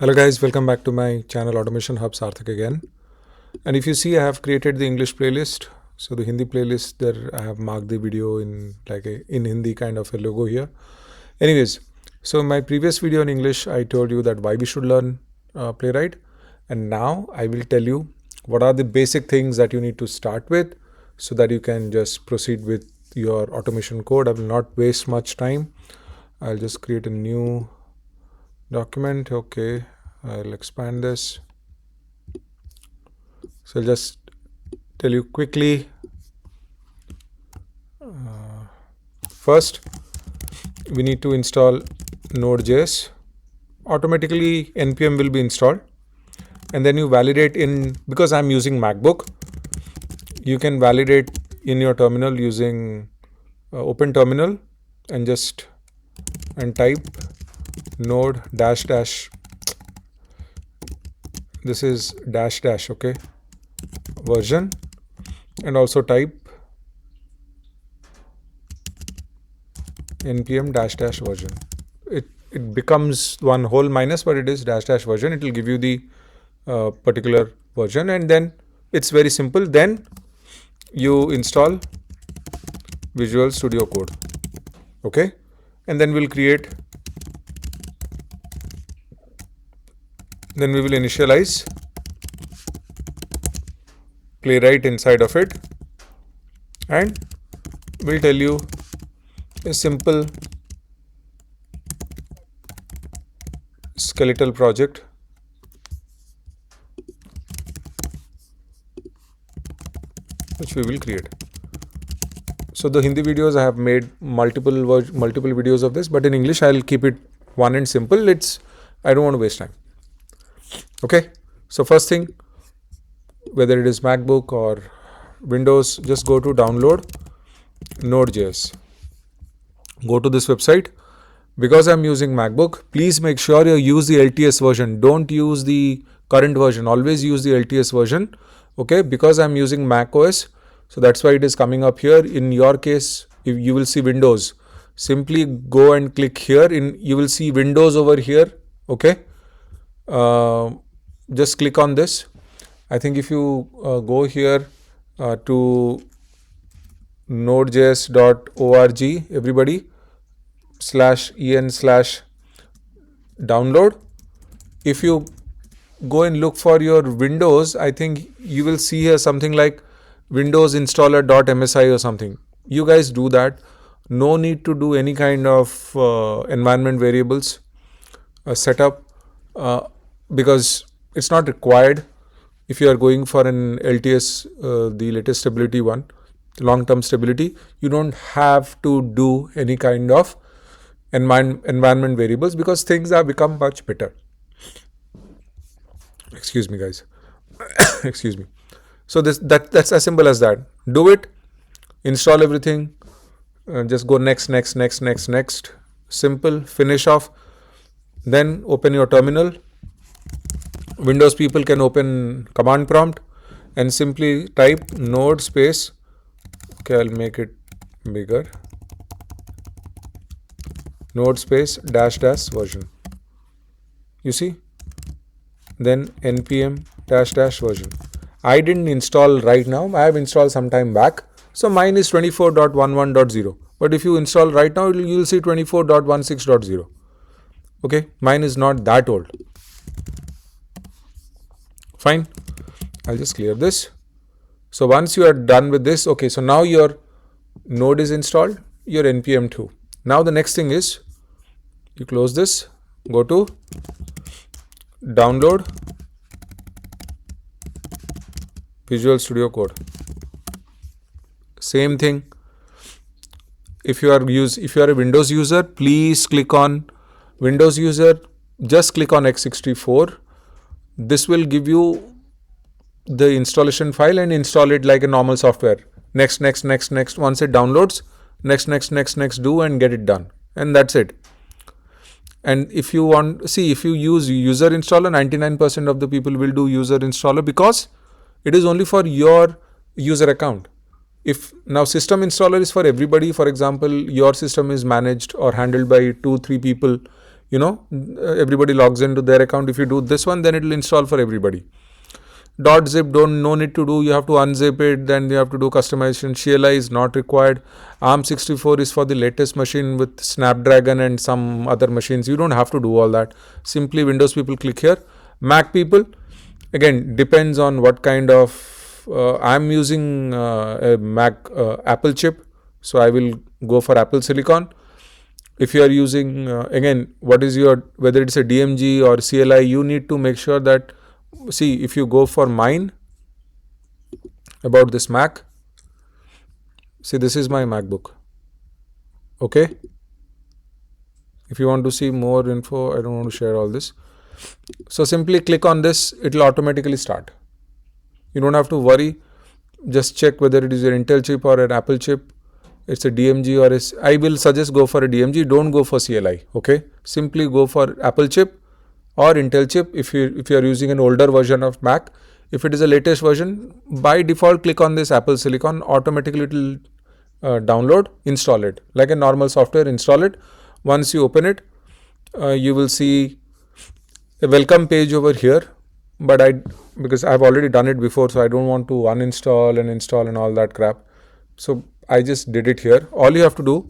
Hello guys, welcome back to my channel Automation Hub Sarthak again. And if you see, I have created the English playlist. So the Hindi playlist, there I have marked the video in like in Hindi kind of a logo here. Anyways, so in my previous video in English, I told you that why we should learn playwright. And now I will tell you what are the basic things that you need to start with so that you can just proceed with your automation code. I will not waste much time. I'll just create a new document. Okay, I'll expand this. So I'll just tell you quickly. First, we need to install nodejs. Automatically npm will be installed, and then you validate in, because I'm using MacBook, you can validate in your terminal using open terminal and type node dash dash. This is dash dash, okay, version, and also type npm dash dash version. It becomes one whole minus, but it is dash dash version. It will give you the particular version, and then it's very simple. Then you install VisualStudioCode, okay, and then we'll create. Then we will initialize playwright inside of it, and we'll tell you a simple skeletal project which we will create. So the Hindi videos I have made multiple videos of this, but in English I'll keep it one and simple. I don't want to waste time. Okay, so first thing, whether it is MacBook or Windows, just go to download nodejs. Go to this website. Because I'm using MacBook, please make sure you use the LTS version. Don't use the current version. Always use the LTS version. Okay, because I'm using Mac OS, so that's why it is coming up here. In your case, if you will see Windows, simply go and click here. You will see Windows over here. Okay, just click on this. I think if you go here to nodejs.org, everybody, /en/download. If you go and look for your Windows, I think you will see here something like Windows installer.msi or something. You guys do that. No need to do any kind of environment variables setup because it's not required. If you are going for an LTS, the latest stability one, long-term stability, you don't have to do any kind of environment variables because things have become much better. Excuse me, guys. Excuse me. So that's as simple as that. Do it. Install everything. Just go next. Simple. Finish off. Then open your terminal. Windows people can open command prompt and simply type node space. Okay, I'll make it bigger. Node space dash dash version. You see? Then npm dash dash version. I didn't install right now. I have installed some time back. So mine is 24.11.0. But if you install right now, you will see 24.16.0. Okay, mine is not that old. Fine. I'll just clear this. So once you are done with this, okay, so now your node is installed, your npm too. Now the next thing is, you close this, go to download VisualStudioCode. Same thing. If you are a Windows user, please click on Windows user. Just click on x64. This will give you the installation file and install it like a normal software. Next. Once it downloads, next, do and get it done. And that's it. And if you use user installer, 99% of the people will do user installer because it is only for your user account. If now system installer is for everybody, for example, your system is managed or handled by 2-3 people, everybody logs into their account. If you do this one, then it will install for everybody. .zip, no need to do, you have to unzip it, then you have to do customization. CLI is not required. ARM64 is for the latest machine with Snapdragon and some other machines. You don't have to do all that. Simply Windows people click here. Mac people, again, depends on what kind of, I'm using a Mac Apple chip, so I will go for Apple Silicon. If you are using, again, whether it's a DMG or CLI, you need to make sure that, see, if you go for mine, about this Mac, see, this is my MacBook. Okay. If you want to see more info, I don't want to share all this. So simply click on this, it will automatically start. You don't have to worry. Just check whether it is an Intel chip or an Apple chip. It's a DMG or I will suggest go for a DMG. Don't go for CLI. Okay. Simply go for Apple chip or Intel chip if you are using an older version of Mac. If it is a latest version, by default click on this Apple Silicon, automatically it will download, install it like a normal software, install it. Once you open it, you will see a welcome page over here, but because I've already done it before, so I don't want to uninstall and install and all that crap. So I just did it here. All you have to do,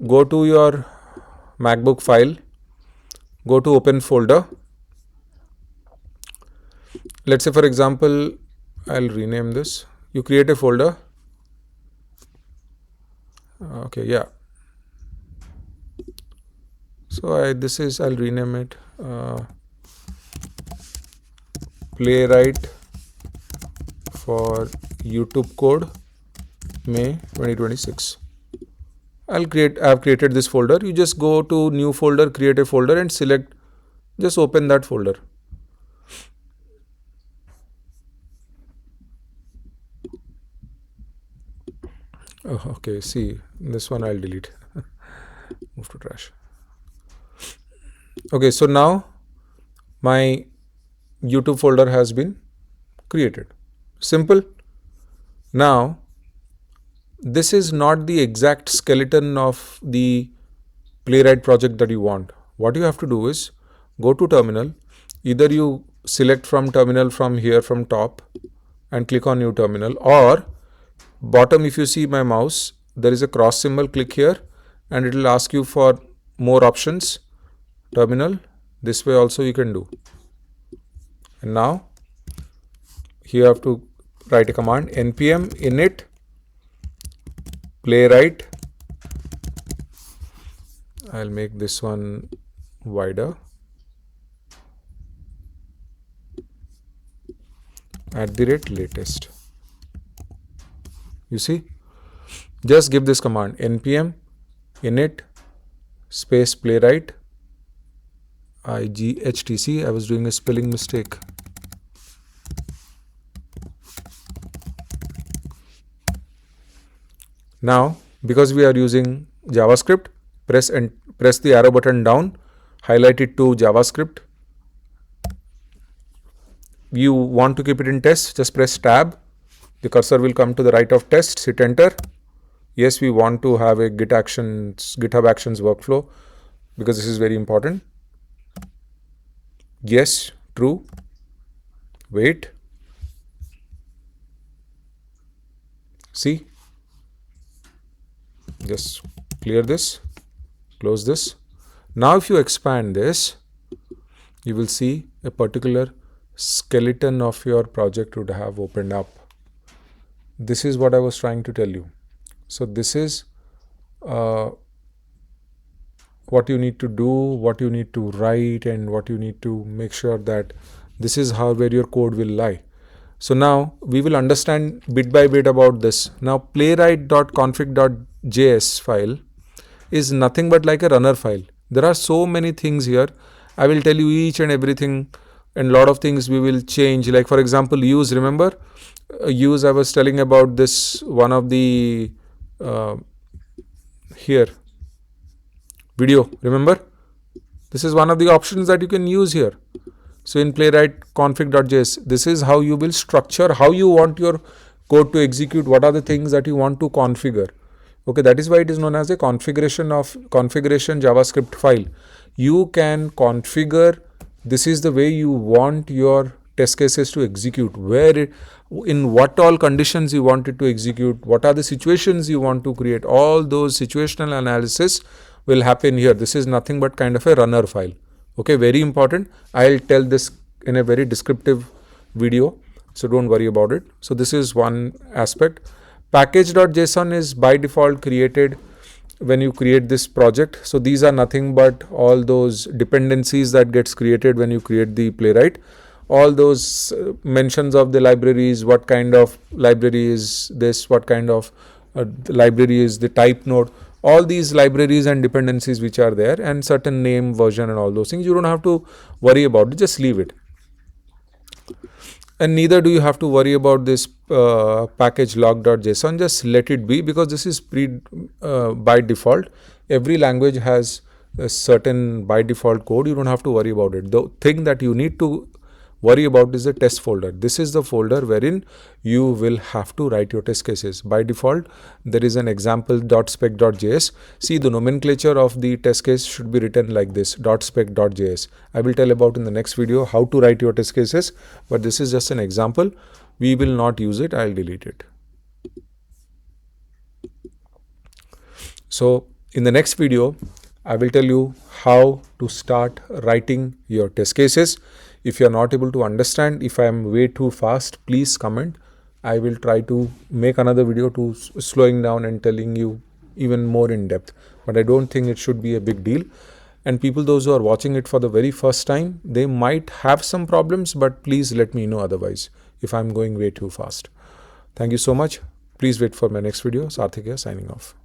go to your MacBook file, go to open folder. Let's say, for example, I'll rename this. You create a folder. Okay, yeah. So I'll rename it playwright for YouTube code May 2026. I've created this folder. You just go to new folder, create a folder and select, just open that folder. Oh, okay, see, this one I'll delete. Move to trash. Okay, so now my YouTube folder has been created. Simple. Now, this is not the exact skeleton of the playwright project that you want. What you have to do is go to terminal. Either you select from terminal from here from top and click on new terminal, or bottom, if you see my mouse, there is a cross symbol, click here and it will ask you for more options. Terminal, this way also you can do. And now you have to write a command, npm init playwright. I'll make this one wider. @latest. You see, just give this command, npm init space playwright IGHTC. I was doing a spelling mistake. Now, because we are using JavaScript, press the arrow button down, highlight it to JavaScript. You want to keep it in test, just press tab. The cursor will come to the right of test, hit enter. Yes, we want to have a GitHub Actions workflow because this is very important. Yes, true. Wait. See, just clear this, close this. Now if you expand this, you will see a particular skeleton of your project would have opened up. This is what I was trying to tell you. So this is what you need to do, what you need to write, and what you need to make sure that this is where your code will lie. So now we will understand bit by bit about this. Now playwright.config.js file is nothing but like a runner file. There are so many things here. I will tell you each and everything, and lot of things we will change. Like for example, use, remember use, I was telling about this one of the here video, remember this is one of the options that you can use here. So in playwright config.js, this is how you will structure, how you want your code to execute, what are the things that you want to configure. Okay, that is why it is known as a configuration JavaScript file. You can configure, this is the way you want your test cases to execute, in what all conditions you want it to execute, what are the situations you want to create. All those situational analysis will happen here. This is nothing but kind of a runner file. Okay, very important. I'll tell this in a very descriptive video, so don't worry about it. So this is one aspect. Package.json is by default created when you create this project. So these are nothing but all those dependencies that gets created when you create the playwright. All those mentions of the libraries, what kind of library is this, what kind of library is the type node, all these libraries and dependencies which are there, and certain name, version, and all those things, you don't have to worry about it, just leave it. And neither do you have to worry about this package log.json, just let it be, because this is by default. Every language has a certain by default code. You don't have to worry about it. The thing that you need to worry about is the test folder. This is the folder wherein you will have to write your test cases. By default, there is an example.spec.js. See, the nomenclature of the test case should be written like this, .spec.js. I will tell about in the next video how to write your test cases, but this is just an example. We will not use it. I'll delete it. So in the next video, I will tell you how to start writing your test cases. If you are not able to understand, if I am way too fast, please comment. I will try to make another video to slowing down and telling you even more in depth. But I don't think it should be a big deal. And people, those who are watching it for the very first time, they might have some problems, but please let me know otherwise if I'm going way too fast. Thank you so much. Please wait for my next video. Sarthik here, signing off.